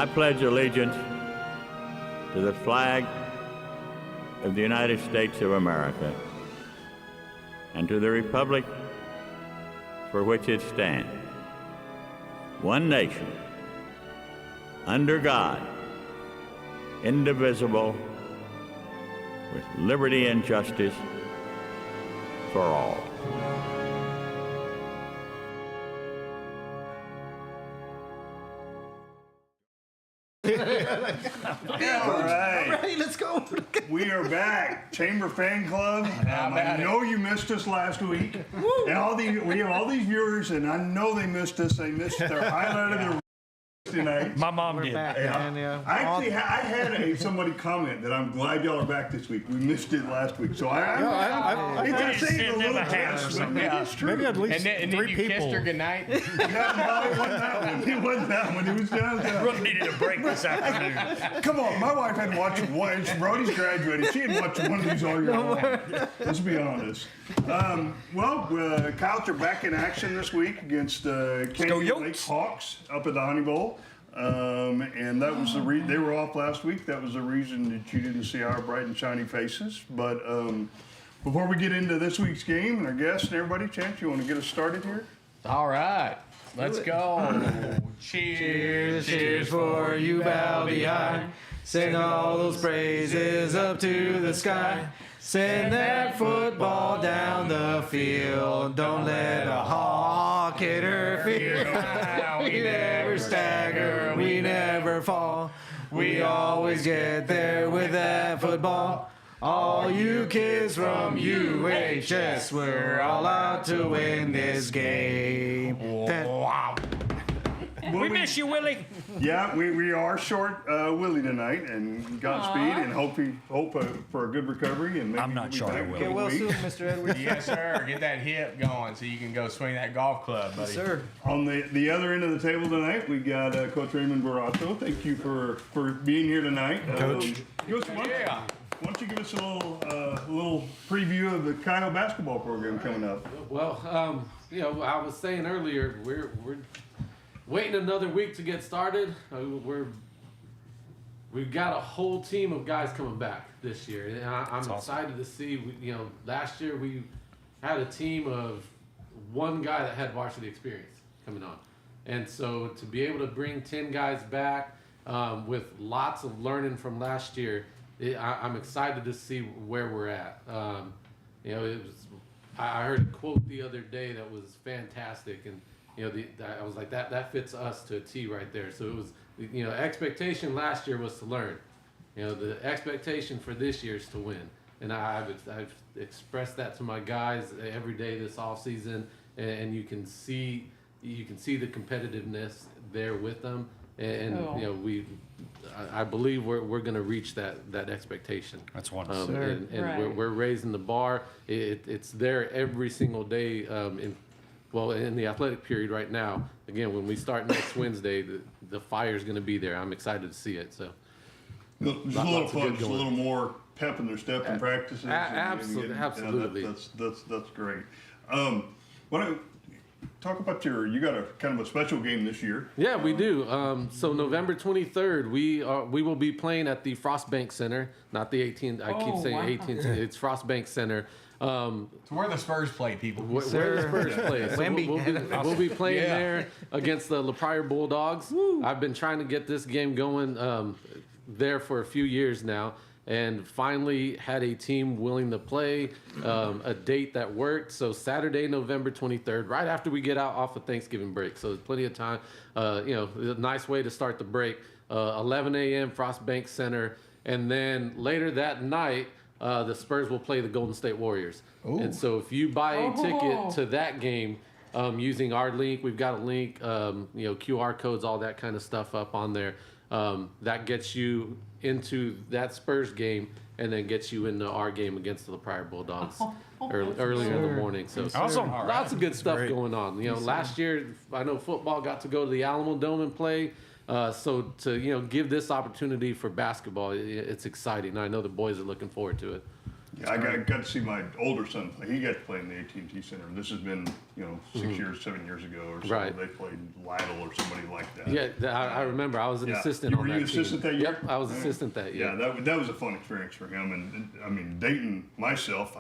I pledge allegiance to the flag of the United States of America and to the republic for which it stands, one nation, under God, indivisible, with liberty and justice for all. All right, let's go. We are back. Chamber Fan Club. I know you missed us last week. And we have all these viewers, and I know they missed us. They missed their highlight of their tonight. My mom did. I had somebody comment that I'm glad y'all are back this week. We missed it last week, so it's saying a little jest, but maybe it's true. Maybe at least and three then you people. kissed her goodnight. No, it wasn't that one. It was down. Brooke needed a break this afternoon. Come on, my wife hadn't watched one. Brody's graduated. She hadn't watched one of these all year long. Let's be honest. Coyotes are back in action this week against Canyon Lake Hawks up at the Honey Bowl. And that was the they were off last week. That was the reason that you didn't see our bright and shiny faces. But before we get into this week's game and our guests and everybody, Chance, you want to get us started here? All right, let's go. Cheers, cheers for Uvalde High. Sing all those praises up to the sky. Send that football down the field. Don't let a hawk hit her feet. We never stagger, we never fall. We always get there with that football. All you kids from UHS, we're all out to win this game. Wow. We miss you, Willie. Yeah, we are short Willie tonight, and Godspeed, and hope for a good recovery. And maybe I'm not short of Willie. Get well soon, Mr. Edwards. Yes, sir. Get that hip going so you can go swing that golf club, buddy. Yes, sir. On the other end of the table tonight, we got Coach Raymond Barrasso. Thank you for being here tonight, Coach. Why don't you give us a little preview of the Coyote basketball program coming up? Well, I was saying earlier, we're waiting another week to get started. We've got a whole team of guys coming back this year, and I'm excited to see. Last year we had a team of one guy that had varsity experience coming on, and so to be able to bring 10 guys back with lots of learning from last year, I'm excited to see where we're at. I heard a quote the other day that was fantastic, and I was like, that fits us to a T right there. So it was, expectation last year was to learn. The expectation for this year is to win. And I've expressed that to my guys every day this off season, and you can see the competitiveness there with them. And I believe we're going to reach that expectation. That's wonderful. And we're raising the bar. It's there every single day. In the athletic period right now, again, when we start next Wednesday, the fire's going to be there. I'm excited to see it. So, just a little fun, just a little more pep in their step in practices. Absolutely. That's great. Why don't talk about you got a kind of a special game this year? Yeah, we do. So November 23rd, we will be playing at the Frostbank Center, not the 18th. I keep saying 18th. It's Frostbank Center. So where the Spurs play, people. Where the Spurs play. So we'll be playing there against the La Prairie Bulldogs. Woo. I've been trying to get this game going there for a few years now, and finally had a team willing to play, a date that worked. So Saturday, November 23rd, right after we get out off of Thanksgiving break. So there's plenty of time. A nice way to start the break. 11 a.m. Frostbank Center, and then later that night, the Spurs will play the Golden State Warriors. Ooh. And so if you buy a ticket to that game using our link, we've got a link, QR codes, all that kind of stuff up on there. That gets you into that Spurs game and then gets you into our game against the La Prairie Bulldogs earlier in the morning. So awesome. Lots of good stuff going on. Last year, I know football got to go to the Alamo Dome and play. So to give this opportunity for basketball, it's exciting. I know the boys are looking forward to it. Yeah, I got to see my older son play. He got to play in the AT&T Center. This has been, 6 years, 7 years ago or so. Right. They played Lytle or somebody like that. Yeah, I remember. I was an assistant on Were that you assistant that year? Yep, I was assistant that year. Yeah, that was a fun experience for him. And I mean, Dayton, myself,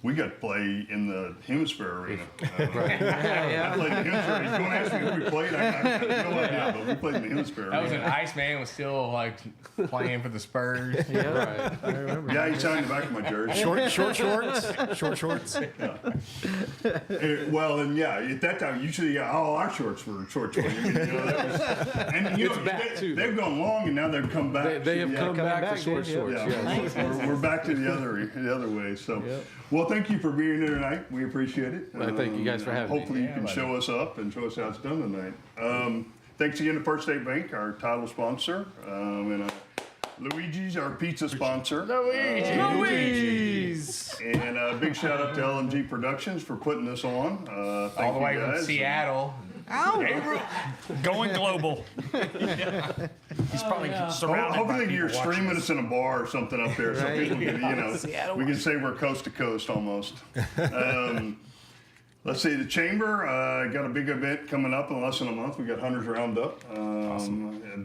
we got to play in the Hemisphere Arena. I played in the Hemisphere. He's going to ask me who we played. I have no idea, but we played in the Hemisphere That was Arena. an Iceman was still like playing for the Spurs. Right. I remember. Yeah, he signed the back of my jersey. Short shorts. Well, and yeah, at that time, usually all our shorts were short shorts. I mean, that was, and It's back, too, they've gone long, and now they've come back. They have Yeah. come back to short yeah. shorts. Yeah, Yes. we're back to the other way. So, well, thank you for being here tonight. We appreciate it. Well, thank you guys for having me. Hopefully, you can show us up and show us how it's done tonight. Thanks again to First State Bank, our title sponsor, and Luigi's, our pizza sponsor. Louise. And a big shout out to LMG Productions for putting this on. Thank All the way you from guys. Seattle. Going global. He's probably surrounded Hopefully by you're people watching streaming this. us in a bar or something up there, so Right. people can, we can say we're coast to coast almost. Let's see, the Chamber got a big event coming up in less than a month. We got Hunters Roundup, a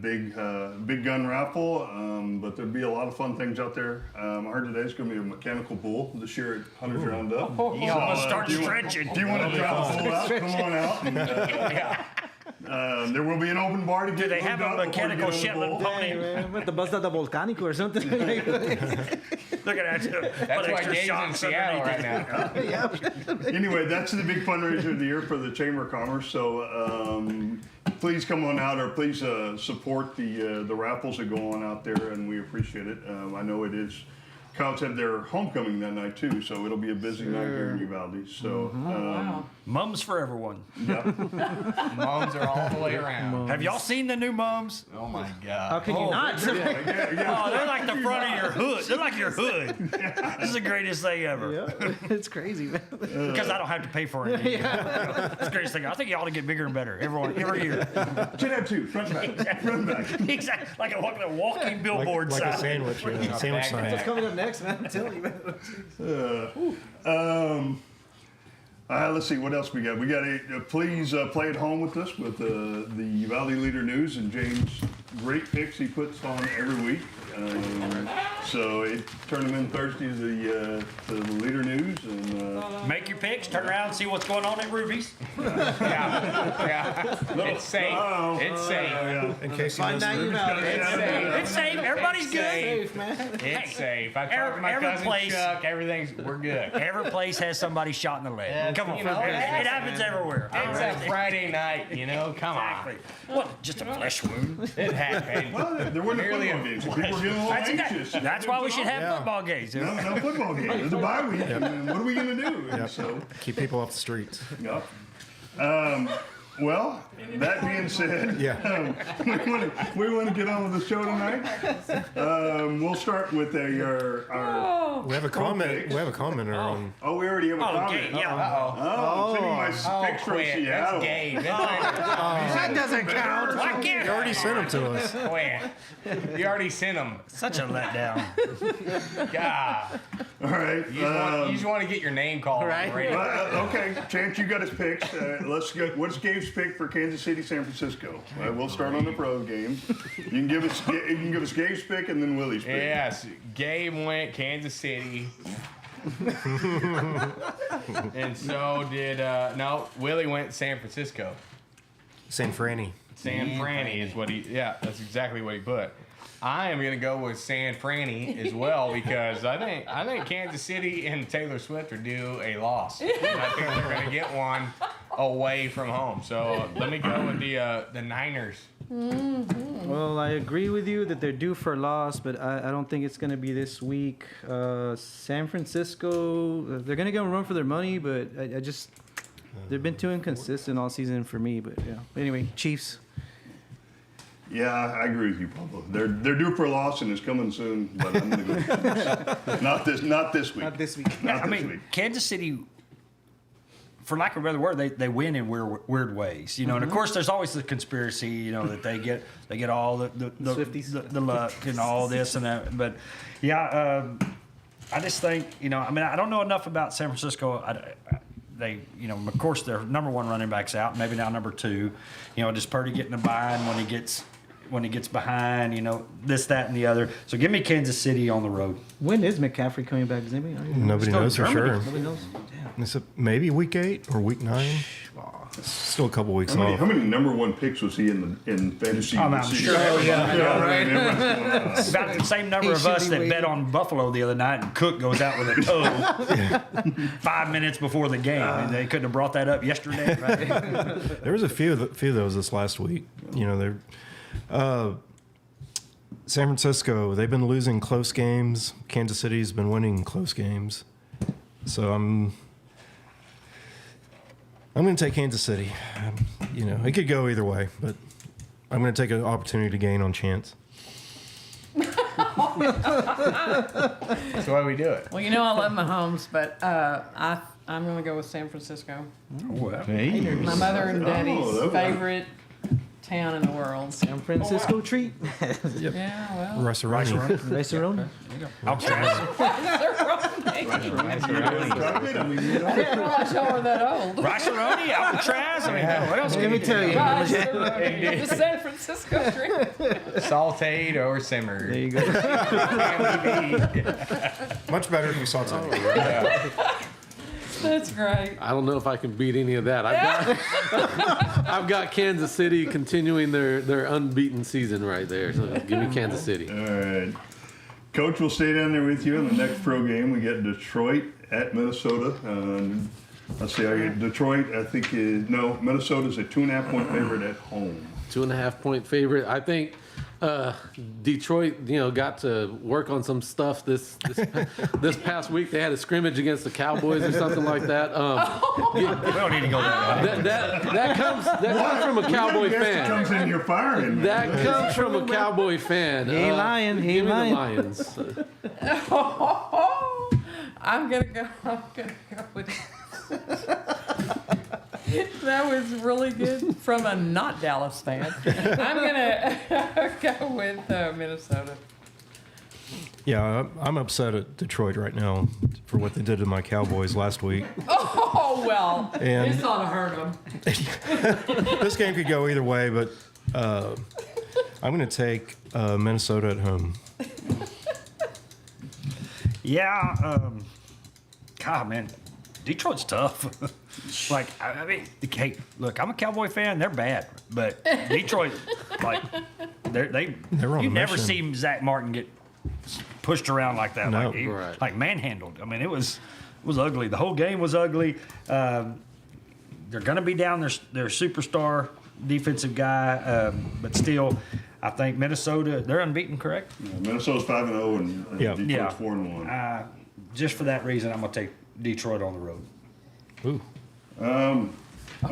big gun raffle, but there'll be a lot of fun things out there. I heard today's going to be a mechanical bull this year at Hunters Roundup. You almost start do you stretching. Do you want to try the bull out? Come on out. And, there will be an open bar to get. Do they have moved a out before you mechanical get on the Shetland bull. pony? I'm at the bus at the Volcanico or something. Look at that. That's why Dave's in Seattle right now. Anyway, that's the big fundraiser of the year for the Chamber of Commerce. So please come on out, or please support the raffles that go on out there, and we appreciate it. I know it is. Coyotes have their homecoming that night too, so it'll be a busy night here in Uvalde. So Mums for everyone. Moms are all the way around. Have y'all seen the new mums? Oh my How God. can you not? yeah. Oh, they're like the front of your hood. They're like your hood. This is the greatest thing ever. Yeah, it's crazy, man. Because I don't have to pay for it. That's the greatest thing. I think you ought to get bigger and better every year. Should have two, front and back, front and back. Exactly. Like a walking billboard Like a sign. sandwich, sandwich sign. What's coming up next, man? I'm telling you, man. Let's see what else we got. We got please play at home with us with the Uvalde Leader News and James' great picks he puts on every week. So turn them in Thursday to the Leader News and Make your picks, turn around and see what's going on at Ruby's. Yeah. It's safe. It's safe. In case you Find out missed you it. about it. It's safe. It's safe. Everybody's good. Safe, man. It's safe. I talked to my every cousin place- Chuck. We're good. Every place has somebody shot in the leg. Yeah, Come on, you know, it it's- happens everywhere. It's a Friday night, you know. Come Exactly. on. What? Just a flesh wound. It happened. well, there weren't Merely football games. People were getting a little anxious. That's why we should have football games. No football game. There's a bye week. And what are we going to do? And so, Keep people off the streets. yep. Well, that being said, Yeah. we want to get on with the show tonight. We'll start with our We have a comment. We have a commenter on. oh, we already have a Oh, comment. okay, yeah. Oh, I'm sending my picks from Quit. Seattle. That's Gabe. That doesn't count. Why can't You already sent them to us. Quit. You already sent them. Such a letdown. God. All right. You just want to get your name called. Right. Okay, Chance, you got his picks. Let's go. What's Gabe's pick for Kansas City, San Francisco? We'll start on the road game. You can give us Gabe's pick and then Willie's pick. Yes, Gabe went Kansas City. And so did, Willie went San Francisco. San Franny. San Franny is what that's exactly what he put. I am going to go with San Franny as well because I think Kansas City and Taylor Swift are due a loss. And I think they're going to get one away from home. So let me go with the Niners. Well, I agree with you that they're due for a loss, but I don't think it's going to be this week. San Francisco, they're going to go run for their money, but I just they've been too inconsistent all season for me. But yeah, anyway, Chiefs. Yeah, I agree with you, Pablo. They're due for a loss and it's coming soon, but I'm going to go. Not this week. Not this week. Not I this mean, week. Kansas City, for lack of a better word, they win in weird ways, you know. And of course, there's always the conspiracy, you know, that they get all the Swifties. the luck and all this and that. But yeah, I just think, I don't know enough about San Francisco. They, of course, their number one running back's out, maybe now number two. Just Purdy getting a bind when he gets behind, this, that, and the other. So give me Kansas City on the road. When is McCaffrey coming back? Does anybody know? Nobody knows for sure. Nobody knows. Damn. It's maybe week 8 or week 9. Still a couple weeks off. How many number one picks was he in fantasy? I'm this sure. season? Yeah, about the same number of us that bet on Buffalo the other night, and Cook goes out with a toe 5 minutes before the game. And they couldn't have brought that up yesterday. Right? There was a few of those this last week. They're San Francisco. They've been losing close games. Kansas City's been winning close games. So I'm going to take Kansas City. It could go either way, but I'm going to take an opportunity to gain on chance. That's why we do it. Well, I love Mahomes, but I'm going to go with San Francisco. My mother and daddy's favorite town in the world. San Francisco treat. Yeah, well. Restaurant. Restaurant. I'm not sure that old. Rice-A-Roni, Alcatraz. What else Let me tell you. The San Francisco treat. Sauteed or simmered. There you go. Much better if you saw something. That's great. I don't know if I can beat any of that. I've got Kansas City continuing their unbeaten season right there. So give me Kansas City. All right. Coach will stay down there with you in the next pro game. We get Detroit at Minnesota. Let's see. Detroit, I think, Minnesota's a 2.5-point favorite at home. 2.5-point favorite. I think Detroit, got to work on some stuff this past week. They had a scrimmage against the Cowboys or something like that. We don't need to go there. That comes from a Cowboy fan. Comes in your firing. That comes from a Cowboy fan. He ain't lying. He Give ain't me the lying. Lions. I'm gonna go with. That was really good from a not Dallas fan. I'm gonna go with Minnesota. Yeah, I'm upset at Detroit right now for what they did to my Cowboys last week. Oh well, And- it's not hurt them. This game could go either way, but I'm going to take Minnesota at home. Yeah. God, man, Detroit's tough. Hey, look, I'm a Cowboy fan. They're bad, but Detroit, They're on you a never mission. see Zach Martin get pushed around like that, No. Right. manhandled. I mean, it was ugly. The whole game was ugly. They're going to be down their superstar defensive guy, but still, I think Minnesota. They're unbeaten, correct? Minnesota's 5-0 and Yeah. Detroit's Yeah. 4-1. Just for that reason, I'm going to take Detroit on the road. Ooh. I'm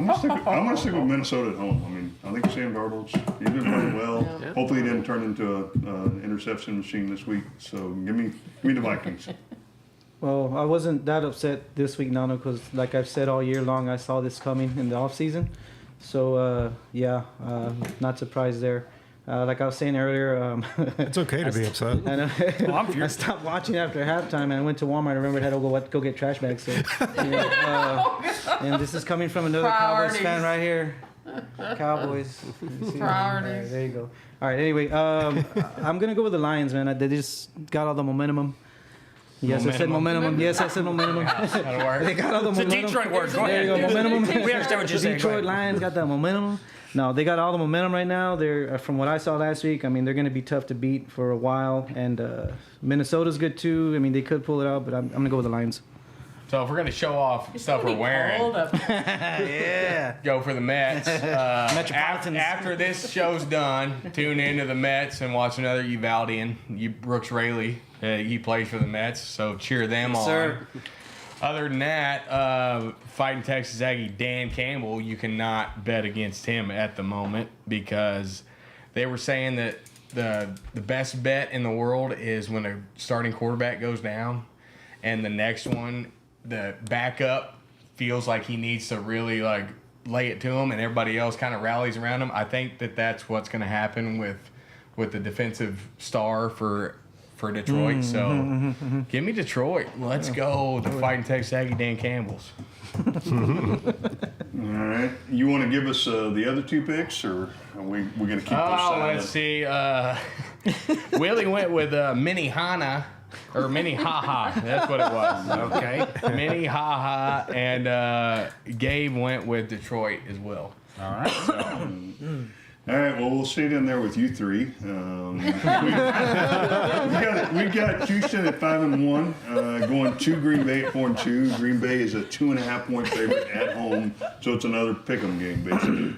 gonna stick with Minnesota at home. I mean, I think Sam Darnold's he's been playing well. Yeah. Hopefully, he didn't turn into an interception machine this week. So give me the Vikings. Well, I wasn't that upset this week, Nano, because like I've said all year long, I saw this coming in the off season. So not surprised there. Like I was saying earlier, It's okay to be upset. I know. I stopped watching after halftime and I went to Walmart. I remembered I had to go get trash bags. So, and this is coming from another Cowboys fan right here. Cowboys. You see? Priorities. All right, there you go. All right. Anyway, I'm gonna go with the Lions, man. They just got all the momentum. Yes, I said momentum. Yes, I said momentum. That'll work. They got all the It's a momentum. Detroit word. Go There you ahead. go, momentum. We understand what you're saying. Go Detroit ahead. Lions got that momentum. No, they got all the momentum right now. They're from what I saw last week. I mean, they're going to be tough to beat for a while, and Minnesota's good too. I mean, they could pull it out, but I'm going to go with the Lions. So if we're gonna show off stuff we're wearing, Yeah. go for the Mets. Metropolitans. After this show's done, tune into the Mets and watch another Uvaldean. Brooks Raley. He plays for the Mets, so cheer them on. Sir. Other than that, fighting Texas Aggie Dan Campbell, you cannot bet against him at the moment because they were saying that the best bet in the world is when a starting quarterback goes down and the next one, the backup, feels like he needs to really lay it to him and everybody else kind of rallies around him. I think that's what's going to happen with the defensive star for for Detroit. So give me Detroit. Let's go. The Fighting Texas Aggie Dan Campbell's. All right. You want to give us the other two picks, or are we going to keep this Let's see. Willie went with Minnehaha. Or Minnehaha, that's what it was. Okay. Minnehaha, and Gabe went with Detroit as well. All right. So, All right, well, we'll stay down there with you three. We got Houston at 5-1, going to Green Bay at 4-2. Green Bay is a 2.5-point favorite at home, so it's another pick'em game, basically.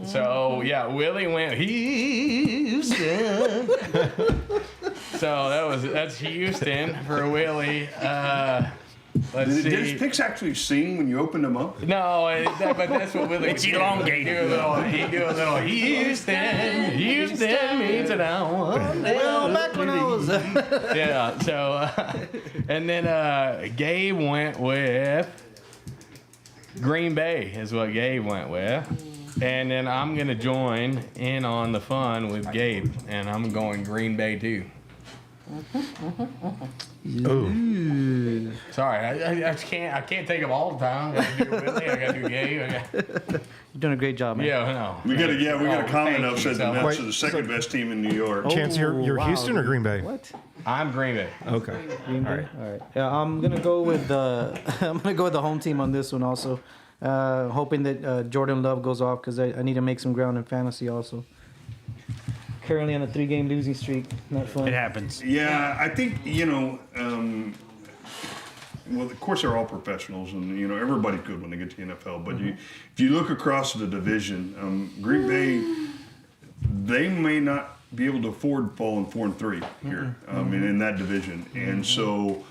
so yeah, Willie went Houston. So that's Houston for Willie. Let's see. Did his picks actually sing when you opened them up? No, but that's what Willie. It's elongated. He do a little Houston means an hour. Well, back when I was. Yeah. So, and then Gabe went with Green Bay is what Gabe went with, and then I'm gonna join in on the fun with Gabe, and I'm going Green Bay too. Oh, Sorry, I can't take them all the time. I gotta do Willie, I gotta do Gabe. You're doing a great job, man. Yeah, no. We got a comment thank up you. said the So- Mets are the second best team in New York. Chance, you're wow. Houston or Green Bay? What? I'm Green Bay. Okay. Green Bay? All right. Yeah, I'm gonna go with the home team on this one also. Hoping that Jordan Love goes off because I need to make some ground in fantasy also. Currently on a 3-game losing streak. Not fun. It happens. Yeah, I think, well, of course they're all professionals, and everybody's good when they get to the NFL. But if you look across the division, Green Bay, they may not be able to afford falling 4-3 here, in that division. And so,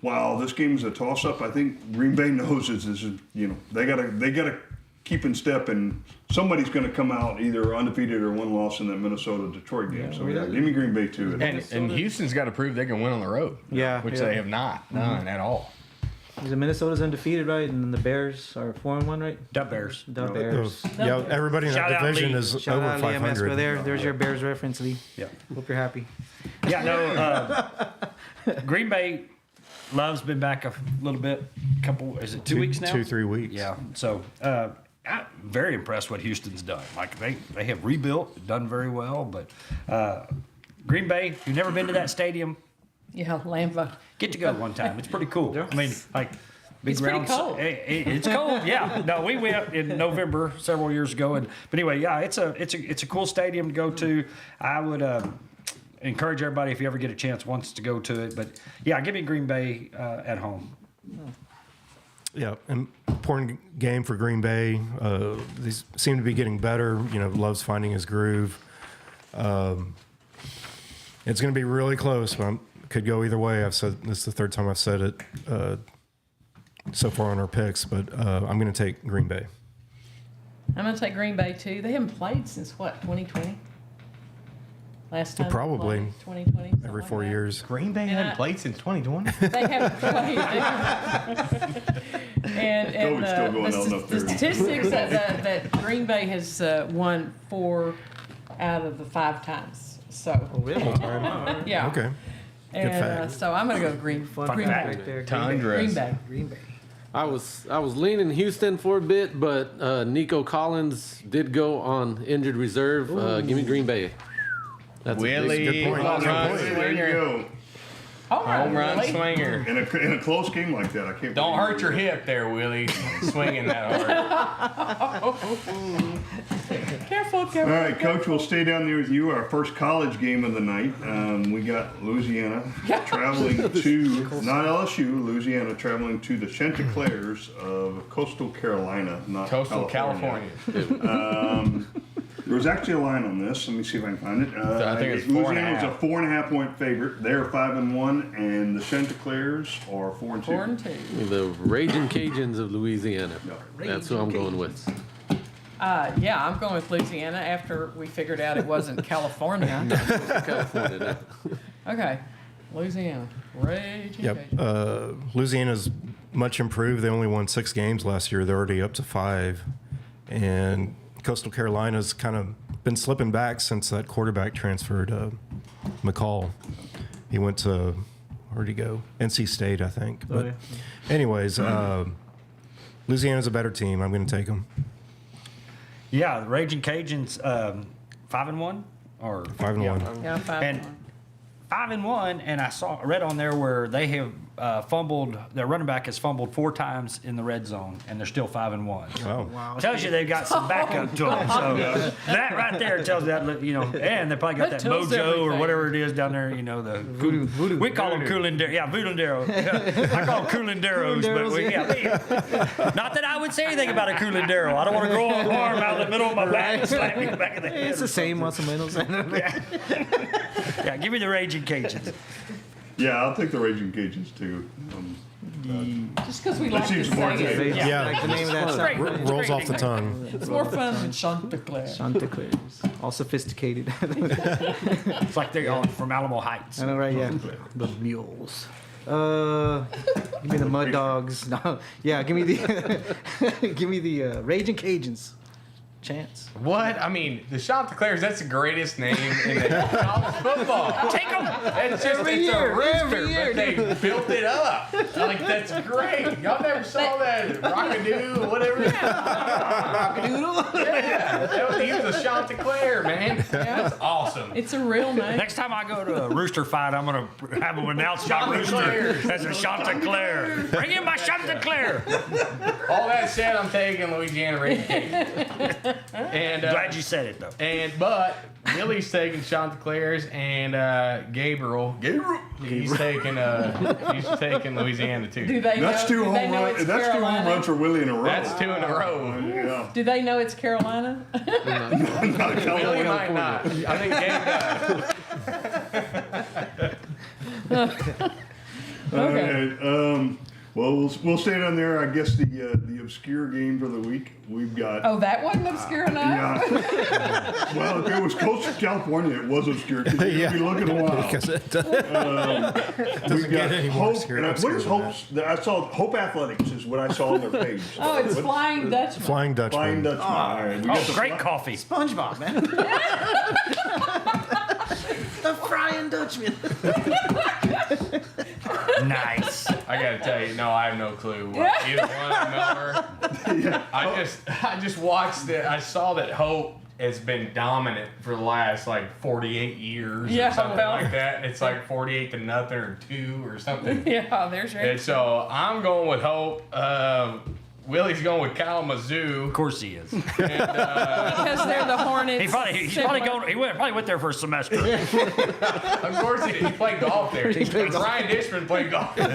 while this game is a toss-up, I think Green Bay knows this is they gotta keep in step, and somebody's going to come out either undefeated or one loss in that Minnesota-Detroit game. So give me Green Bay too. And Houston's got to prove they can win on the road. Yeah, Which yeah. they have not done at all. The Minnesota's undefeated, right? And then the Bears are 4-1, right? The Bears. The Bears. Yeah, everybody in Shout that out division Lee. is Shout over out Liam Esco 500. there's your Bears reference, Lee. Yeah. Hope you're happy. Yeah, no. Green Bay, Love's been back a little bit. Is it 2 weeks now? 2-3 weeks. Yeah. So I'm very impressed what Houston's done. Like they have rebuilt, done very well. But Green Bay, you've never been to that stadium, Yeah, Lambeau. get to go one time. It's pretty cool. I mean, like big It's pretty grounds. cold. It's cold. Yeah. No, we went in November several years ago, but anyway, yeah, it's a cool stadium to go to. I would encourage everybody if you ever get a chance wants to go to it. But yeah, give me Green Bay at home. Yeah, important game for Green Bay. These seem to be getting better. Love's finding his groove. It's going to be really close, but could go either way. I've said this is the third time I've said it so far on our picks, but I'm going to take Green Bay. I'm going to take Green Bay too. They haven't played since what, 2020? Last time? they Probably. played, 2020. something Every like 4 that. years. Green Bay hadn't played since 2020. They haven't played. and COVID's still going on up the there. statistics that Green Bay has won 4 out of the 5 times. So, yeah. Okay. And fact. so I'm going to go Green fact. Bay. Right there. Tundras. Green Bay. I was leaning Houston for a bit, but Nico Collins did go on injured reserve. Give me Green Bay. That's Willie, good point. home Good run point. There you swinger. go. Home run really? swinger. In a close game like that, I can't. Don't believe hurt your hip there, Willie. Swinging that hard. Careful. All right, Coach, we'll stay down there with you. Our first college game of the night. We got Louisiana traveling to, not LSU, Louisiana traveling to the Chanticleers of Coastal Carolina, not Coastal California. There was actually a line on this. Let me see if I can find it. I think it's 4.5. Louisiana was a 4.5-point favorite. They're 5-1, and the Chanticleers are 4-2. 4-2. The Raging Cajuns of Louisiana. That's who I'm going with. Yeah, I'm going with Louisiana after we figured out it wasn't California. California. Okay, Louisiana. Raging Yep. Cajun. Louisiana's much improved. They only won 6 games last year. They're already up to 5. And Coastal Carolina's kind of been slipping back since that quarterback transferred, McCall. He went to, where'd he go? NC State, I think. But anyways, Louisiana's a better team. I'm going to take them. Yeah, the Raging Cajuns, 5-1 or 5-1. Yeah, 5 And 5-1, and I read on there where they have fumbled. Their running back has fumbled 4 times in the red zone, and they're still 5-1. Oh, Wow. Tells you they've got some backup to them. So that right there tells that, and they probably got that That tells mojo or everything. whatever it is down there. The voodoo. We call them Coolandero. Yeah, Voodoo. I call them Coolanderos, but not that I would say anything about a Coolandero. I don't want to grow an arm out of the middle of my back and slap me in the back of the head. It's the same muscle middles. Yeah, give me the Raging Cajuns. Yeah, I'll take the Raging Cajuns too. Just because we like to seems more say it. exciting. Yeah. Like the name of that It's song. great. rolls off the tongue. It's more fun than Chanticleer. Chanticleers. All sophisticated. It's like they're all from Alamo Heights. I know, right? Yeah. The mules. Give me the Mud Dogs. No, yeah, give me the Raging Cajuns. Chance. What? I mean, the Chanticleers, that's the greatest name in the college football. Take them. It's just, it's a rooster, but they built it up. Like, that's great. Y'all never saw that Rockadoo, whatever. Yeah. He was a Chanticleer, man. That's awesome. It's a real name. Next time I go to a rooster fight, I'm going to have them announce my rooster as a Chanticleer. Bring in my Chanticleer. All that said, I'm taking Louisiana Raging Cajuns. And Glad you said it, though. but Billy's taking Chanticleers, and Gabriel, he's taking Louisiana too. Do they That's know, 2 do they home know runs. it's That's 2 home Carolina? runs for Willie in a row. That's 2 in a row. Yeah. Do they know it's Carolina? Billy might not. I think Gabe does. Okay. All right. Well, we'll stay down there. I guess the obscure game for the week we've got. Oh, that wasn't obscure enough? Yeah. Well, if it was close to California, it was obscure. Cause Yeah. you'd be looking a while. Because it We've got get any more Hope. obscure What is than Hope's? I saw Hope Athletics is what I saw on their page. Oh, it's What- Flying Dutchman. Flying Dutchman. Flying Dutchman. All right. We got Oh, the great coffee. SpongeBob, man. The Frying Dutchman. Nice. I gotta tell you, no, I have no clue what either one of them are. I just watched it. I saw that Hope has been dominant for the last like 48 years Yeah, or something well. like that. It's like 48-0 or 2 or something. Yeah, there's your. And so I'm going with Hope. Willie's going with Kalamazoo. Of course he is. Because they're the Hornets. He's probably going. Probably went there for a semester. Of course he did. He played golf there. Ryan Dishman played golf there.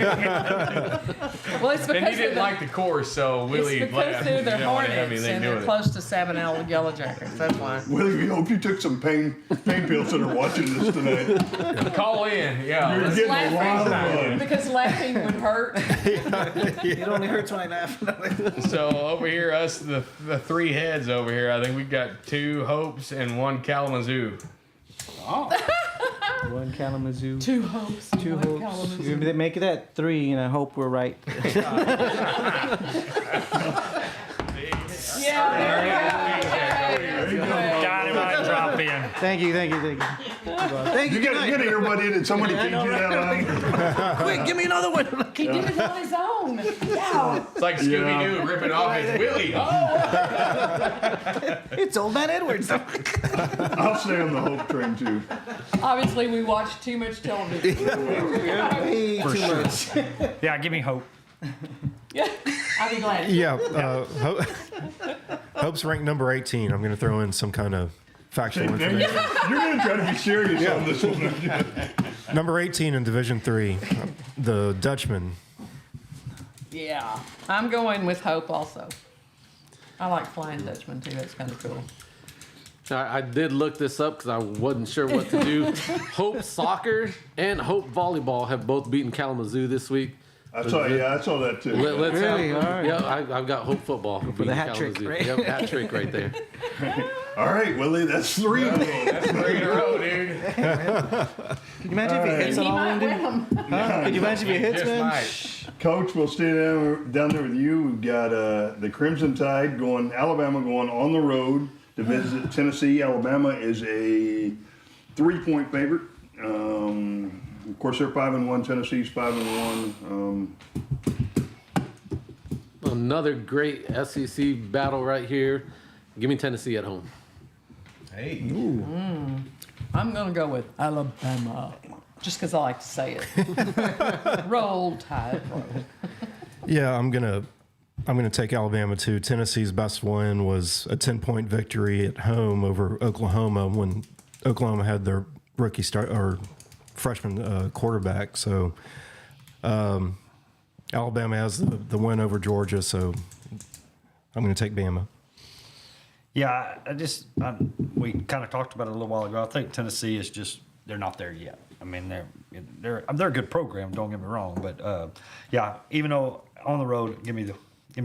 Well, it's because And he didn't like the course, so Willie it's because left. they're He the didn't want to have Hornets anything and to do they're with it. close to Savonelle Yellow Jackets. That's why. Willie, we hope you took some pain pills that are watching this tonight. Call in, yeah. You're let's- getting a lot of Laughing, fun. because laughing would hurt. It only hurts when I laugh. So over here, us the 3 heads over here. I think we've got 2 Hopes and 1 Kalamazoo. One Kalamazoo. 2 hopes. Two one hopes. Kalamazoo. You make it at 3, and I hope we're right. Yeah, there you go. Dynamite drop in. Thank you. Thank you. You gotta earbud in and somebody feeds you that line. Quick, give me another one. He did it on his own. Yeah. It's like Scooby Doo ripping off his Willie. Oh, It's old man Edwards. I'll stay on the Hope train too. Obviously, we watch too much television. Way too much. Yeah, give me hope. Yeah, I'll be glad. Yeah. Hope's ranked number 18. I'm going to throw in some kind of factual Now, information. you're gonna try to be serious on this one. Number 18 in Division 3, the Dutchman. Yeah, I'm going with Hope also. I like Flying Dutchman too. That's kind of cool. I did look this up because I wasn't sure what to do. Hope Soccer and Hope Volleyball have both beaten Kalamazoo this week. I saw that too. Let's Really? All right. Yeah, I've got Hope Football for the hat trick, right? Yep, hat trick right there. All right, Willie, that's 3. that's 3 in a row, dude. Could you imagine if it hits He on all might of win them? them. Could you imagine if it hits, Just man? might. Coach, we'll stay down there with you. We've got the Crimson Tide Alabama going on the road to visit Tennessee. Alabama is a 3-point favorite. Of course, they're 5-1. Tennessee's 5-1. Another great SEC battle right here. Give me Tennessee at home. Hey. I'm going to go with Alabama, just because I like to say it. Roll Tide. Yeah, I'm gonna take Alabama too. Tennessee's best win was a 10-point victory at home over Oklahoma when Oklahoma had their rookie freshman quarterback. So Alabama has the win over Georgia. So I'm going to take Bama. Yeah, we kind of talked about it a little while ago. I think Tennessee is just they're not there yet. I mean, they're a good program. Don't get me wrong, but yeah, even though on the road, give me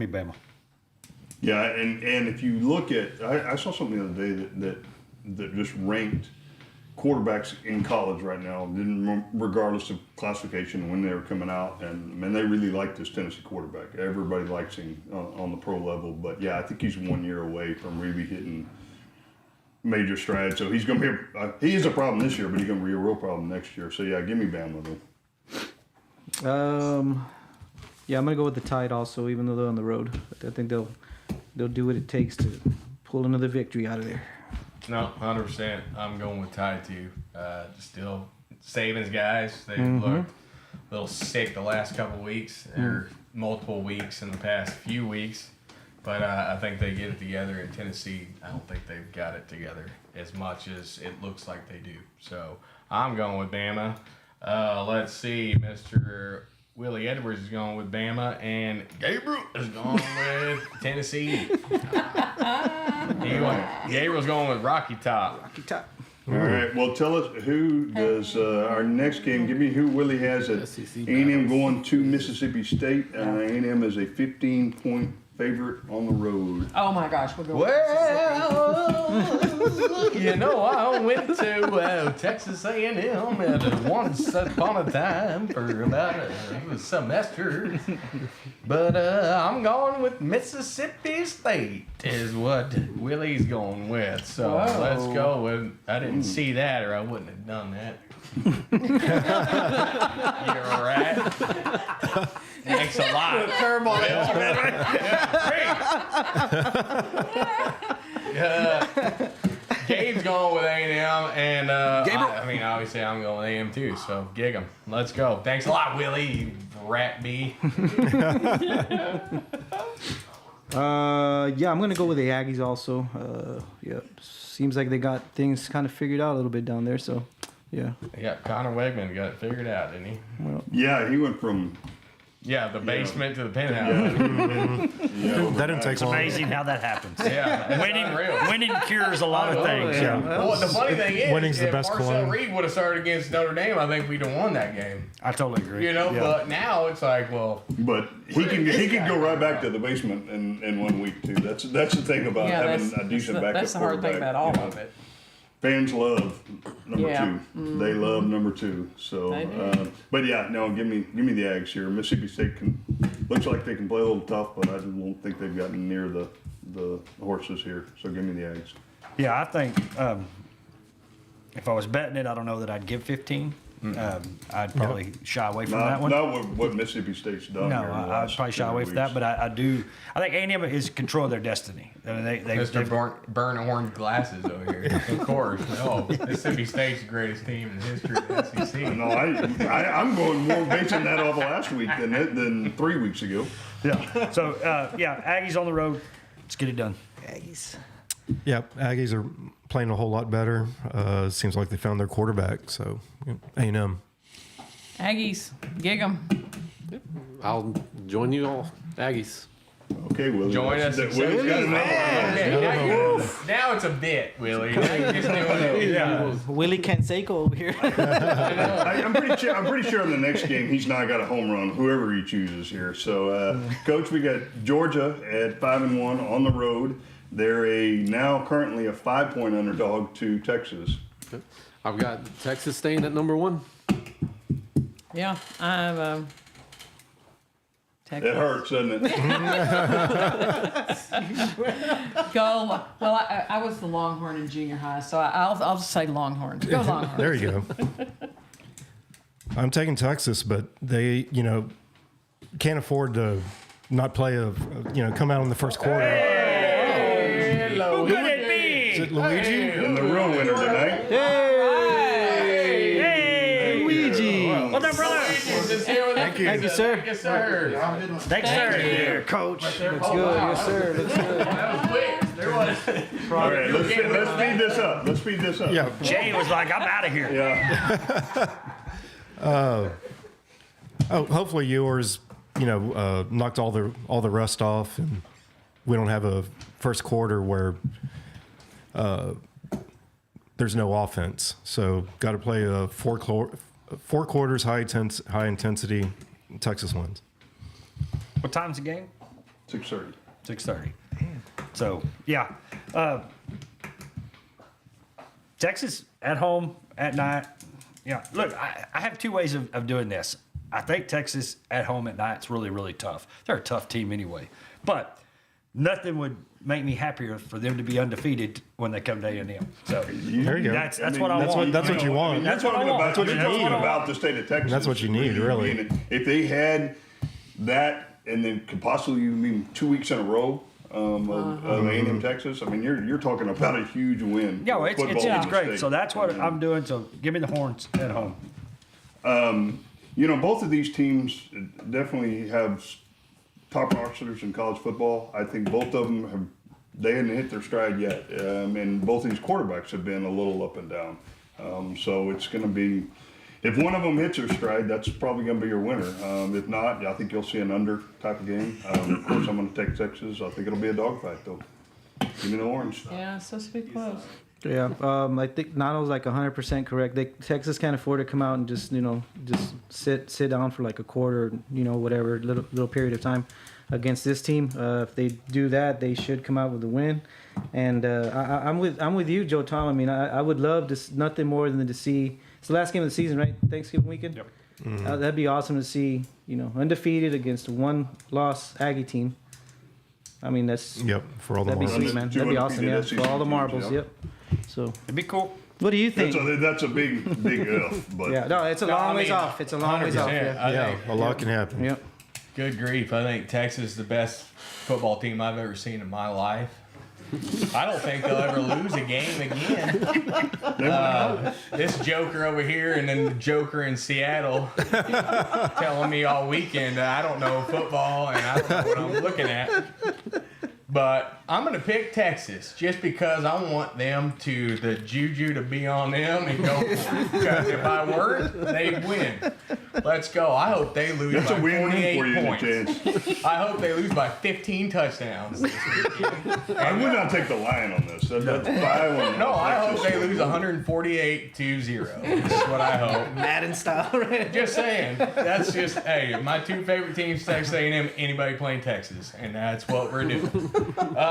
Bama. Yeah, and if you look at, I saw something the other day that just ranked quarterbacks in college right now, regardless of classification, when they were coming out, and man, they really like this Tennessee quarterback. Everybody likes him on the pro level, but yeah, I think he's 1 year away from really hitting major strides. So he's going to be he is a problem this year, but he's going to be a real problem next year. So yeah, give me Bama though. Yeah, I'm gonna go with the Tide also, even though they're on the road. I think they'll do what it takes to pull another victory out of there. No, 100%. I'm going with Tide too. Still Saban's guys. They've looked a little sick the last couple weeks, or multiple weeks in the past few weeks. But I think they get it together. In Tennessee, I don't think they've got it together as much as it looks like they do. So I'm going with Bama. Let's see, Mr. Willie Edwards is going with Bama, and Gabriel is going with Tennessee. Gabriel's going with Rocky Top. Rocky Top. All right. Well, tell us who does our next game. Give me who Willie has at A&M going to Mississippi State. A&M is a 15-point favorite on the road. Oh my gosh, we'll go. Well, you know, I went to Texas A&M at once upon a time for about a semester. But I'm going with Mississippi State is what Willie's going with. So let's go with. I didn't see that, or I wouldn't have done that. You're all right. Thanks a lot. Gabe's going with A&M, and I mean, obviously, I'm going with A&M too. So gig 'em. Let's go. Thanks a lot, Willie. You rat bee. Yeah, I'm gonna go with the Aggies also. Yeah, seems like they got things kind of figured out a little bit down there. So, yeah. Yeah, Connor Wegman got it figured out, didn't he? Well, Yeah, he went from the basement to the penthouse. That didn't take It's long. amazing how that happens. Yeah, Winning cures a lot of things. yeah. Well, the funny thing is, Winning's the if best Marcel cologne. Reed would have started against Notre Dame, I think we'd have won that game. I totally agree. You know, Yeah. but now it's like, well, But he can go right back to the basement in 1 week too. That's the thing about having a decent backup that's the hard thing quarterback, about all you know. of it. Fans love number Yeah. two. They love number two. So, They do. but yeah, no, give me the Ags here. Mississippi State looks like they can play a little tough, but I just don't think they've gotten near the horses here. So give me the Ags. Yeah, I think if I was betting it, I don't know that I'd give 15. I'd probably shy away from that one. Not what Mississippi State's done. No, here in the I'd last probably shy 2 away from that. weeks. But I think A&M is control of their destiny. I mean, Mr. Burn orange glasses over here. Of course. Oh, Mississippi State's the greatest team in the history of the SEC. No, I'm going more basing that off last week than 3 weeks ago. Yeah. So Aggies on the road. Let's get it done. Aggies. Yep, Aggies are playing a whole lot better. Seems like they found their quarterback. So A&M. Aggies, gig 'em. I'll join you all, Aggies. Okay, Willie. Join us. Willie's got another one. Now it's a bit, Willie. Now you're just doing it. Willie Canseco over here. I'm pretty sure in the next game he's not got a home run, whoever he chooses here. So, Coach, we got Georgia at 5-1 on the road. They're currently a 5-point underdog to Texas. I've got Texas staying at number 1. Yeah, I have It hurts, doesn't it? Go. Well, I was the Longhorn in junior high, so I'll just say Longhorns. Go Longhorns. There you go. I'm taking Texas, but they, can't afford to not play come out in the first quarter. Who could it be? Is it Luigi? And the real winner tonight. Hey, Luigi. what's up, brother? Thank you, sir. Yes, sir. Thanks, sir. Here, coach. Looks good. Yes, sir. Looks good. That was quick. There was. All right, let's speed this up. Let's speed this up. Yeah. Jay was like, I'm out of here. Yeah. Hopefully yours, knocked all the rust off, and we don't have a first quarter where there's no offense. So got to play a four quarters high intensity. Texas wins. What time's the game? 6:30. 6:30. So, yeah. Texas at home at night. Yeah. Look, I have two ways of doing this. I think Texas at home at night is really, really tough. They're a tough team anyway. But nothing would make me happier for them to be undefeated when they come to A&M. So There you go. that's what I want. That's what you want. That's what I want. That's what you need about the state of Texas. That's what you need, really. And if they had that, and then could possibly mean 2 weeks in a row of A&M Texas, I mean, you're talking about a huge win. Yeah, for it's football in the great. state. So that's what I'm doing. So give me the horns at home. Both of these teams definitely have top rosters in college football. I think both of them they hadn't hit their stride yet, and both of these quarterbacks have been a little up and down. So it's going to be, if one of them hits their stride, that's probably going to be your winner. If not, I think you'll see an under type of game. Of course, I'm going to take Texas. I think it'll be a dogfight though. Give me the orange. Yeah, it's supposed to be close. Yeah, I think Nano's like 100% correct. Texas can't afford to come out and just sit down for like a quarter, whatever little period of time against this team. If they do that, they should come out with a win. And I'm with you, Joe Tom. I mean, I would love nothing more than to see. It's the last game of the season, right? Thanksgiving weekend. Yep. That'd be awesome to see. Undefeated against a one-loss Aggie team. I mean, that's for all the that'd be marbles. sweet, man. That'd be awesome, yeah. For all the marbles, yep. So It'd be cool. what do you think? That's a big if, but Yeah, no, it's a long ways off. It's a long ways off. 100%. Yeah. I Yeah, think, a lot can happen. Yep. good grief. I think Texas is the best football team I've ever seen in my life. I don't think they'll ever lose a game again. This joker over here and then the joker in Seattle telling me all weekend that I don't know football and I don't know what I'm looking at. But I'm going to pick Texas just because I want the juju to be on them and go for it. Because if I weren't, they'd win. Let's go. I hope they lose that's by a win-win 48 for you, points. Chance. I hope they lose by 15 touchdowns this weekend. I would not take the line on this. That's I No, I hope they lose 148-0. This is what I hope. Madden style, right? Just saying. That's just, hey, my two favorite teams, Texas A&M, anybody playing Texas. And that's what we're doing.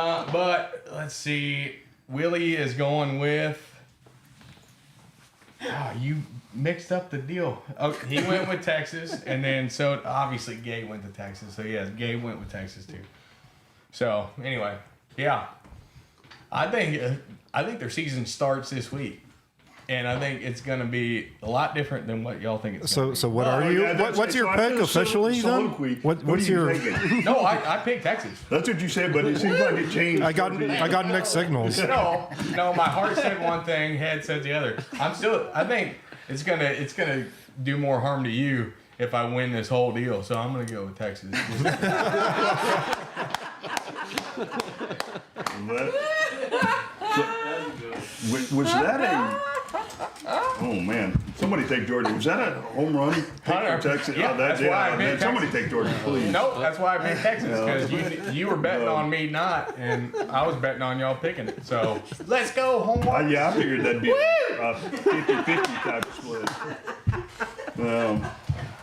But let's see. Willie is going with. You mixed up the deal. Oh, he went with Texas, and then so obviously Gabe went to Texas. So yes, Gabe went with Texas too. So anyway, yeah, I think their season starts this week, and I think it's going to be a lot different than what y'all think it's. So what are you? What's your pick officially then? What's your? No, I picked Texas. That's what you said, but it seems like it changed. I got mixed signals. No, my heart said one thing, head said the other. I think it's gonna do more harm to you if I win this whole deal. So I'm gonna go with Texas. Was that a? Oh man! Somebody take Georgia. Was that a home run? Hunter. Texas. Yeah, that's why I picked Somebody Texas. take Georgia, please. Nope, that's why I picked Texas because you were betting on me not, and I was betting on y'all picking it. So let's go home. Yeah, I figured that'd be a 50-50 type of split.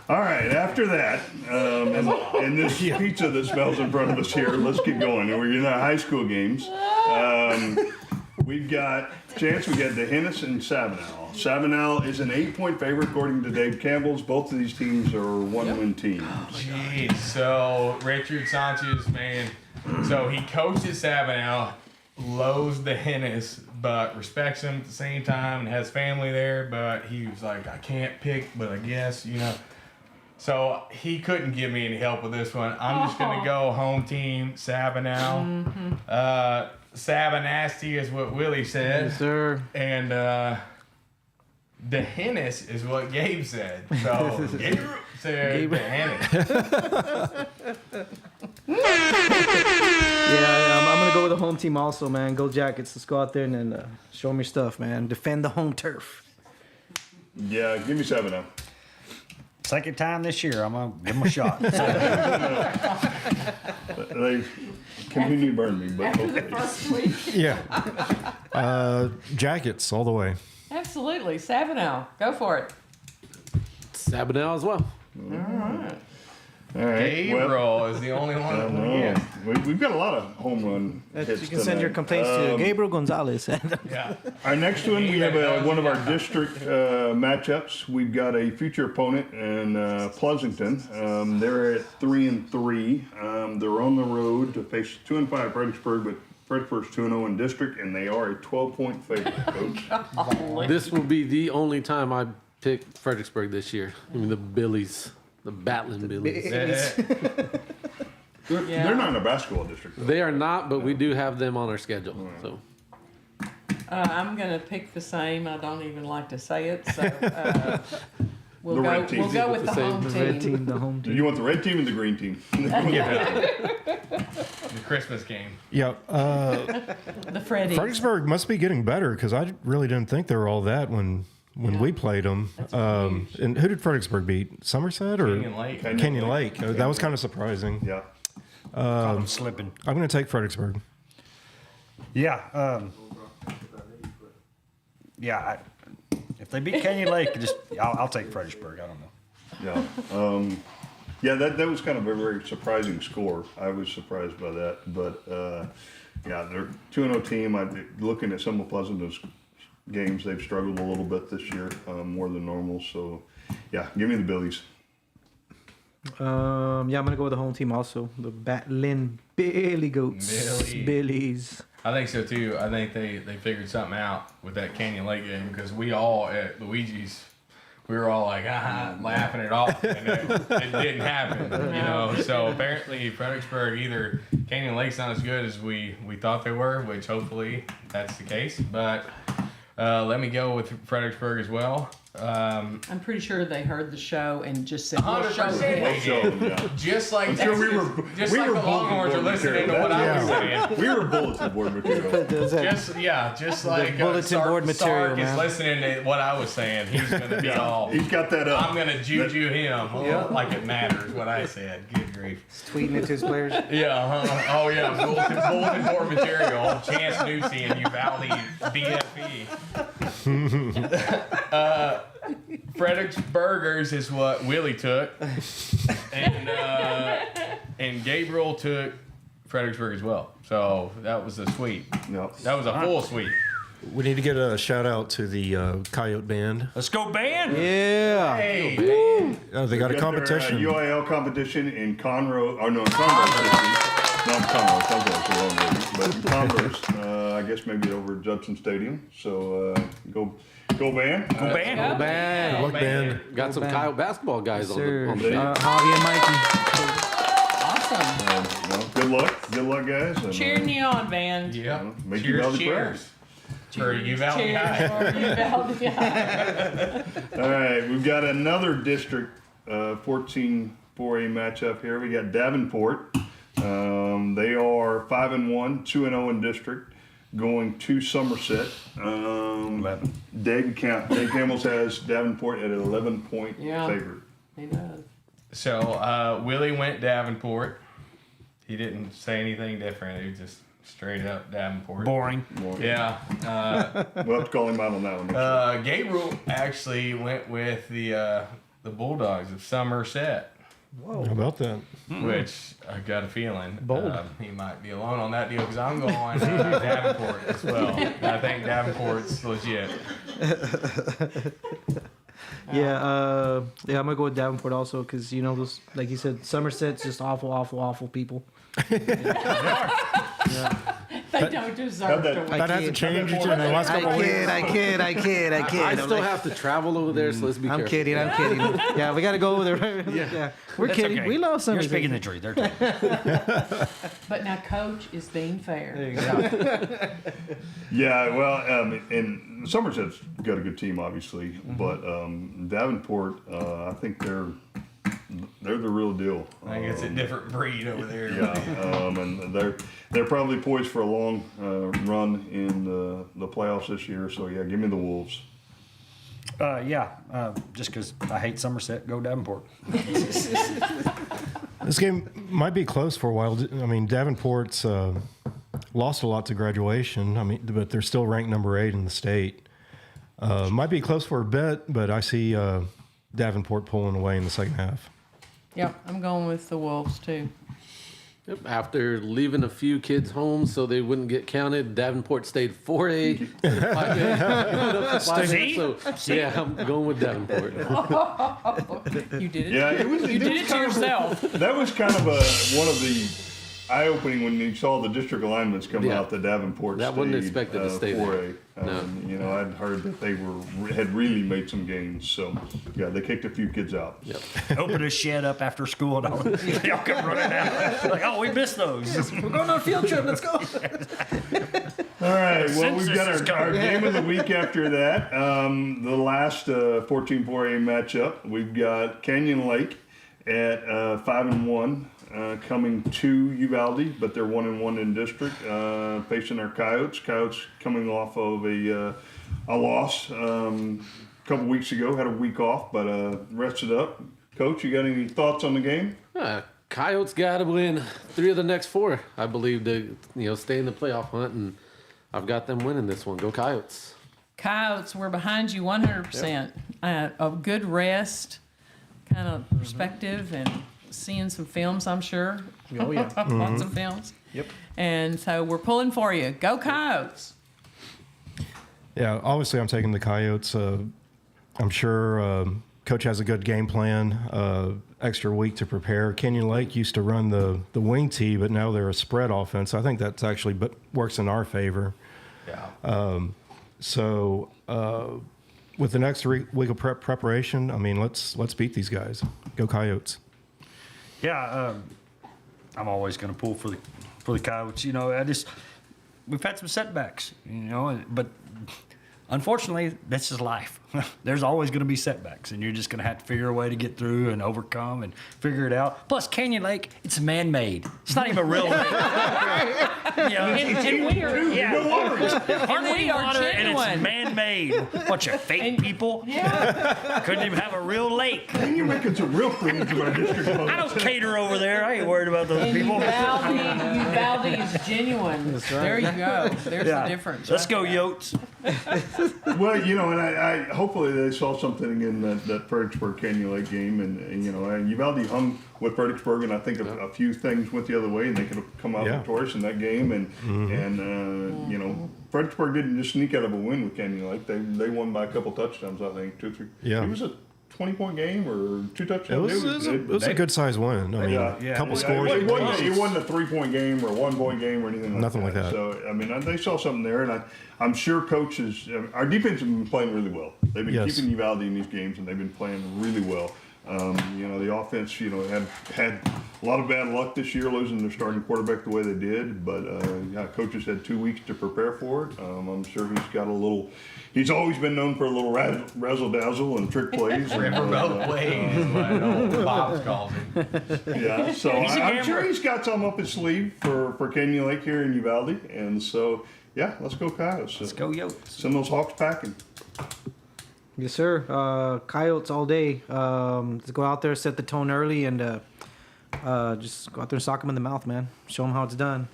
All right, after that, and this pizza that smells in front of us here, let's keep going. And we're in our high school games. We've got Chance, we got DeHennis and Sabinal. Sabinal is an 8-point favorite according to Dave Campbell's. Both of these teams are one-win teams. Jeez, so Richard Sanchez, man, so he coaches Sabinal. loathes the Hennis, but respects him at the same time and has family there. But he was like, I can't pick, but I guess, So he couldn't give me any help with this one. I'm just going to go home team, Sabinal. Sabinasty is what Willie said. Yes, sir. And the Hennis is what Gabe said. So Gabe said the Hennis. Yeah, I'm gonna go with the home team also, man. Go Jackets. Let's go out there and show them your stuff, man. Defend the home turf. Yeah, give me 7 now. Second time this year, I'm gonna give him a shot. They continue to burn me, but After the okay. first week. Yeah. Jackets all the way. Absolutely. Sabinal. Go for it. Sabinal as well. All right. Well, Gabriel is the only one that will get. we've got a lot of home run hits You can send your tonight. complaints to Gabriel Gonzalez. Yeah. Our next one, we have one of our district matchups. We've got a future opponent in Pleasanton. They're at 3-3. They're on the road to face 2-5 Fredericksburg, but Fredericksburg's 2-0 in district, and they are a 12-point favorite, Coach. This will be the only time I pick Fredericksburg this year. I mean, the Billies, the Battling Billies. They're not in a basketball district, though. They are not, but we do have them on our schedule. So I'm going to pick the same. I don't even like to say it. So we'll The go. red team. We'll go with the home The red team. team, the home team. You want the red team and the green team? The Christmas game. Yeah. The Freddies. Fredericksburg must be getting better because I really didn't think they were all that when we played them. And who did Fredericksburg beat? Somerset or Canyon Lake. Canyon Lake? That was kind of surprising. Yeah. Caught him slipping. I'm going to take Fredericksburg. Yeah. If they beat Canyon Lake, I'll take Fredericksburg. I don't know. Yeah. That was kind of a very surprising score. I was surprised by that. But, they're 2-0 team. Looking at some of Pleasanton's games, they've struggled a little bit this year, more than normal. So, yeah, give me the Billies. I'm gonna go with the home team also. The Batlin Billy Goats. Billies. I think so too. I think they figured something out with that Canyon Lake game because we all at Luigi's, we were all like, laughing it off, and it didn't happen, So apparently Fredericksburg, either Canyon Lake's not as good as we thought they were, which hopefully that's the case. But let me go with Fredericksburg as well. I'm pretty sure they heard the show and just said, "We'll show 100% him." they did. Yeah. Just like I'm sure we were just we like were the bulletin Longhorns are board listening to material. what I was saying. We were bulletin board material. Just like bulletin board material, Sark man. is listening to what I was saying. He's gonna be all. He's got that up. I'm gonna juju him like it matters what I said. Good grief. Tweeting it to his players. Yeah. Oh yeah. Bulletin board material. Chance Newsy and Uvalde BFE. Fredericksburgers is what Willie took, and Gabriel took Fredericksburg as well. So that was a sweep. Yep. That was a full sweep. We need to get a shout out to the Coyote Band. Let's go, band! Yeah. Hey, They got a Their, competition. UIL competition in Conroe. Oh no, in Conroe. Not Conroe. Conroe's the wrong word. But in Converse, I guess maybe over Judson Stadium. So go band. Go, band! Go. Band. Look, band. got some Coyote basketball guys on Sir. the show. Javi and Mikey. Awesome. Good luck, guys. And, Cheering you on, Van. yeah. make Cheers, Uvalde cheers. For Uvalde Cheers High. for Uvalde High. All right, we've got another district 14 4A matchup here. We got Davenport. They are 5-1, 2-0 in district, going to Somerset. 11. Dave Campbell's has Davenport at an 11-point Yeah. favorite. He does. So Willie went Davenport. He didn't say anything different. He was just straight up Davenport. Boring. Yeah. We'll have to call him out on that one. Gabriel actually went with the Bulldogs of Somerset, How about that? which I got a feeling Bold. He might be alone on that deal because I'm going Davenport as well. I think Davenport's legit. Yeah, I'm gonna go with Davenport also because those, like you said, Somerset's just awful people. Thank They don't deserve to win. That hasn't changed in the last couple of weeks. I kid. I still have to travel over there, so let's be I'm careful. kidding. Yeah, we got to go over there. Yeah. We're That's kidding. okay. We love some. You're speaking the truth. They're kidding. But now Coach is being fair. Yeah, well, and Somerset's got a good team, obviously, but Davenport, I think they're the real deal. I think it's a different breed over there. Yeah, and they're probably poised for a long run in the playoffs this year. So yeah, give me the Wolves. Just because I hate Somerset, go Davenport. This game might be close for a while. I mean, Davenport's lost a lot to graduation. I mean, but they're still ranked number 8 in the state. Might be close for a bit, but I see Davenport pulling away in the second half. Yep, I'm going with the Wolves too. Yep. After leaving a few kids home so they wouldn't get counted, Davenport stayed 4A. So yeah, I'm going with Davenport. You did it. Yeah, You did it to yourself. That was kind of one of the eye-opening when you saw the district alignments come out. The Davenport That stayed, wasn't expected to stay 4A. there. You know, I'd heard that they had really made some gains. So yeah, they kicked a few kids out. Yep. Open a shed up after school and they all come running out. Like, oh, we missed those. We're going on a field trip. Let's go. All right. Well, we've Census got is our coming. game of the week after that. The last 14-4A matchup. We've got Canyon Lake at 5-1 coming to Uvalde, but they're 1-1 in district, facing our Coyotes. Coyotes coming off of a loss a couple weeks ago. Had a week off, but rested up. Coach, you got any thoughts on the game? Coyotes got to win 3 of the next 4, I believe, to stay in the playoff hunt, and I've got them winning this one. Go Coyotes! Coyotes, we're behind you 100%. A good rest, kind of perspective, and seeing some films, I'm sure. Oh, yeah. Lots of films. Yep. And so we're pulling for you. Go Coyotes. Yeah, obviously I'm taking the Coyotes. I'm sure Coach has a good game plan. Extra week to prepare. Canyon Lake used to run the wing tee, but now they're a spread offense. I think that's actually works in our favor. Yeah. So with the next week of preparation, I mean, let's beat these guys. Go Coyotes. Yeah, I'm always going to pull for the Coyotes. You know, we've had some setbacks. You know, but unfortunately, this is life. There's always going to be setbacks, and you're just going to have to figure a way to get through and overcome and figure it out. Plus, Canyon Lake, it's man-made. It's not even real lake. And we are, Hardly we are water, and it's genuine. man-made. Bunch of fake people. Yeah. Couldn't even have a real lake. You're making some real friends in our district. I don't cater over there. I ain't worried about those And people. Uvalde is genuine. That's right. There you go. There's the difference. Let's right go, there. Yotes. Well, you know, and I hopefully they saw something in that Fredericksburg Canyon Lake game, and you know, and Uvalde hung with Fredericksburg, and I think a few things went the other way, and they could have come out victorious in that game, and you know, Fredericksburg didn't just sneak out of a win with Canyon Lake; they won by a couple touchdowns, I think, 2 or 3. Yeah. It was a 20-point game or 2 touchdowns. It was a good size win. I mean, a couple scores. It wasn't a 3-point game or a 1-point game or anything like Nothing that. like that. So, I mean, they saw something there, and I'm sure coaches, our defense has been playing really well. They've been keeping Uvalde in these games, and they've been playing really well. You know, the offense, you know, had a lot of bad luck this year losing their starting quarterback the way they did, but coaches had 2 weeks to prepare for it. I'm sure he's always been known for a little razzle-dazzle and trick plays. Riverboat plays is what old Bob's calls it. Yeah, so I'm sure he's got some up his sleeve for Canyon Lake here in Uvalde, and so yeah, let's go Coyotes. Let's go, Yotes. Send those Hawks packing. Yes, sir. Coyotes all day. Let's go out there, set the tone early, and just go out there and sock them in the mouth, man. Show them how it's done.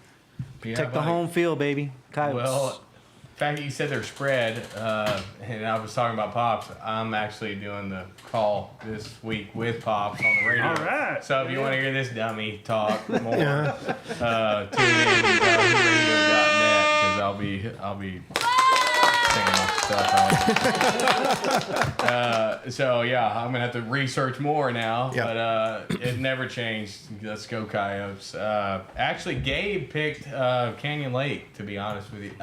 Yeah, Take the buddy. home field, baby. Coyotes. Well, the fact that you said they're spread, and I was talking about Pops, I'm actually doing the call this week with Pops on the radio. All right. So if you want to hear this dummy talk more, tune in to radio.net because I'll be saying So yeah, I'm gonna have to research more now. Yeah. But it never changed. Let's go Coyotes. Actually, Gabe picked Canyon Lake. To be honest with you, be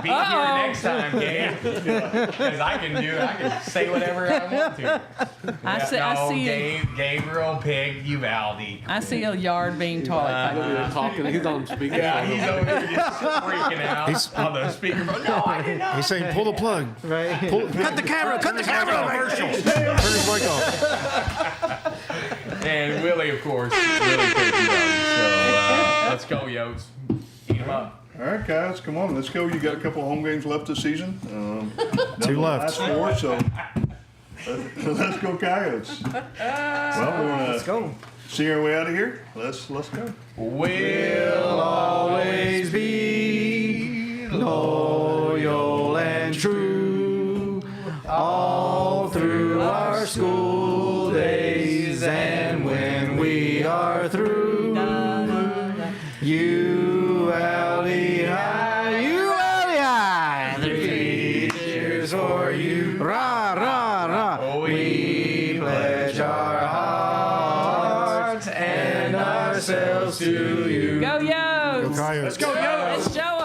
here next time, Gabe. Because I can say whatever I want to. I see Gabriel picked Uvalde. I see a yard being taught. They're talking. He's on speaker. Yeah, he's over here just freaking out on the speakerphone. No, I did not. He's saying, pull the plug. Right. Cut the camera. Cut the camera. Commercial. Turn his mic off. And Willie, of course. Willie picked Uvalde. So let's go, Yotes. Eat him up. All right, guys, come on, let's go. You got a couple of home games left this season. Two left. Last 4, so let's go Coyotes. Well, we're Let's go. see our way out of here. Let's go. Will Always be loyal and true all through our school days, and when we are through, Uvalde High, Uvalde High, 3 cheers for you, rah, rah, rah. We pledge our hearts and ourselves to you. Go, yo! Coyotes. Let's show